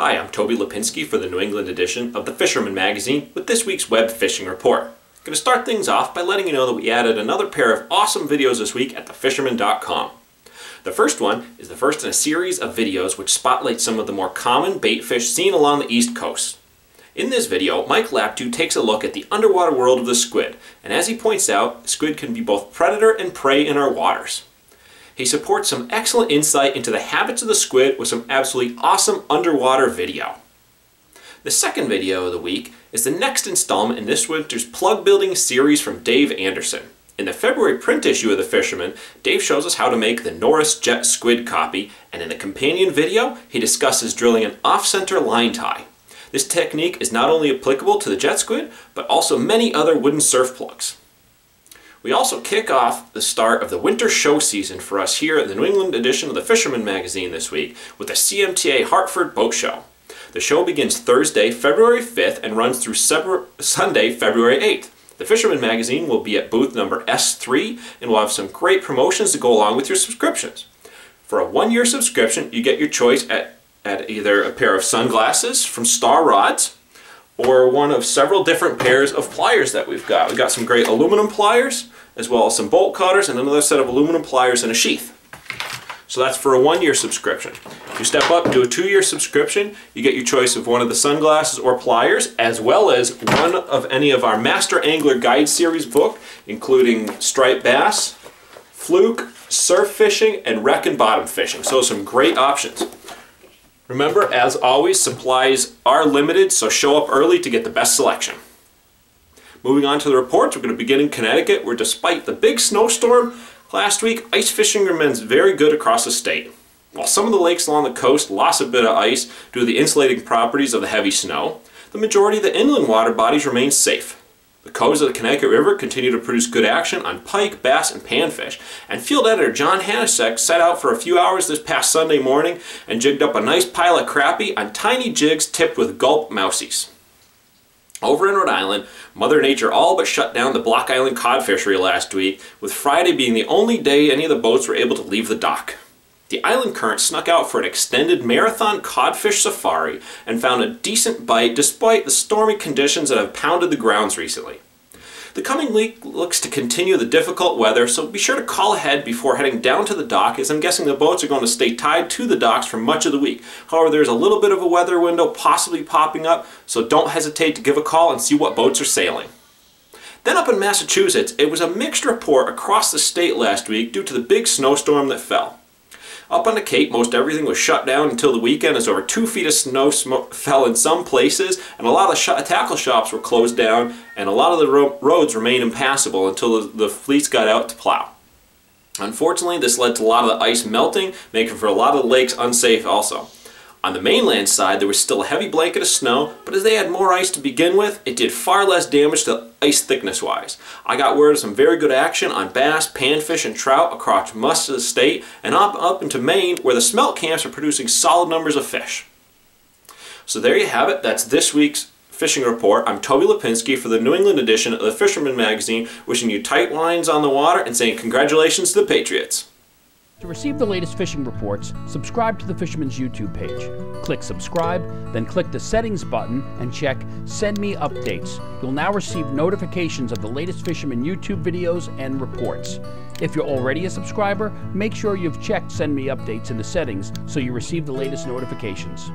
Hi, I'm Toby Lapinski for the New England edition of the Fisherman magazine with this week's web fishing report. I'm going to start things off by letting you know that we added another pair of awesome videos this week at thefisherman.com. The first one is the first in a series of videos which spotlight some of the more common bait fish seen along the East Coast. In this video, Mike Laptu takes a look at the underwater world of the squid, and as he points out, squid can be both predator and prey in our waters. He supports some excellent insight into the habits of the squid with some absolutely awesome underwater video. The second video of the week is the next installment in this winter's plug building series from Dave Anderson. In the February print issue of The Fisherman, Dave shows us how to make the Norris Jet Squid copy, and in the companion video, he discusses drilling an off-center line tie. This technique is not only applicable to the jet squid, but also many other wooden surf plugs. We also kick off the start of the winter show season for us here at the New England edition of the Fisherman magazine this week with the CMTA Hartford Boat Show. The show begins Thursday, February 5th and runs through Sunday, February 8th. The Fisherman magazine will be at booth number S3 and will have some great promotions to go along with your subscriptions. For a one-year subscription, you get your choice at either a pair of sunglasses from Star Rods or one of several different pairs of pliers that we've got. We've got some great aluminum pliers as well as some bolt cutters and another set of aluminum pliers in a sheath. So that's for a one-year subscription. If you step up to a two-year subscription, you get your choice of one of the sunglasses or pliers as well as one of any of our Master Angler Guide Series book, including striped bass, fluke, surf fishing, and wreck and bottom fishing. So some great options. Remember, as always, supplies are limited, so show up early to get the best selection. Moving on to the reports, we're going to begin in Connecticut, where despite the big snowstorm last week, ice fishing remains very good across the state. While some of the lakes along the coast lost a bit of ice due to the insulating properties of the heavy snow, the majority of the inland water bodies remain safe. The coves of the Connecticut River continue to produce good action on pike, bass, and panfish, and field editor John Hanasek set out for a few hours this past Sunday morning and jigged up a nice pile of crappie on tiny jigs tipped with gulp mousies. Over in Rhode Island, Mother Nature all but shut down the Block Island cod fishery last week, with Friday being the only day any of the boats were able to leave the dock. The island current snuck out for an extended marathon codfish safari and found a decent bite despite the stormy conditions that have pounded the grounds recently. The coming week looks to continue the difficult weather, so be sure to call ahead before heading down to the dock, as I'm guessing the boats are going to stay tied to the docks for much of the week. However, there's a little bit of a weather window possibly popping up, so don't hesitate to give a call and see what boats are sailing. Then up in Massachusetts, it was a mixed report across the state last week due to the big snowstorm that fell. Up on the Cape, most everything was shut down until the weekend as over 2 feet of snow fell in some places, and a lot of tackle shops were closed down, and a lot of the roads remained impassable until the fleets got out to plow. Unfortunately, this led to a lot of the ice melting, making for a lot of the lakes unsafe also. On the mainland side, there was still a heavy blanket of snow, but as they had more ice to begin with, it did far less damage to ice thickness-wise. I got word of some very good action on bass, panfish, and trout across much of the state, and up into Maine, where the smelt camps are producing solid numbers of fish. So there you have it. That's this week's fishing report. I'm Toby Lapinski for the New England edition of the Fisherman magazine, wishing you tight lines on the water and saying congratulations to the Patriots. To receive the latest fishing reports, subscribe to the Fisherman's YouTube page. Click subscribe, then click the settings button and check Send Me Updates. You'll now receive notifications of the latest Fisherman YouTube videos and reports. If you're already a subscriber, make sure you've checked Send Me Updates in the settings so you receive the latest notifications.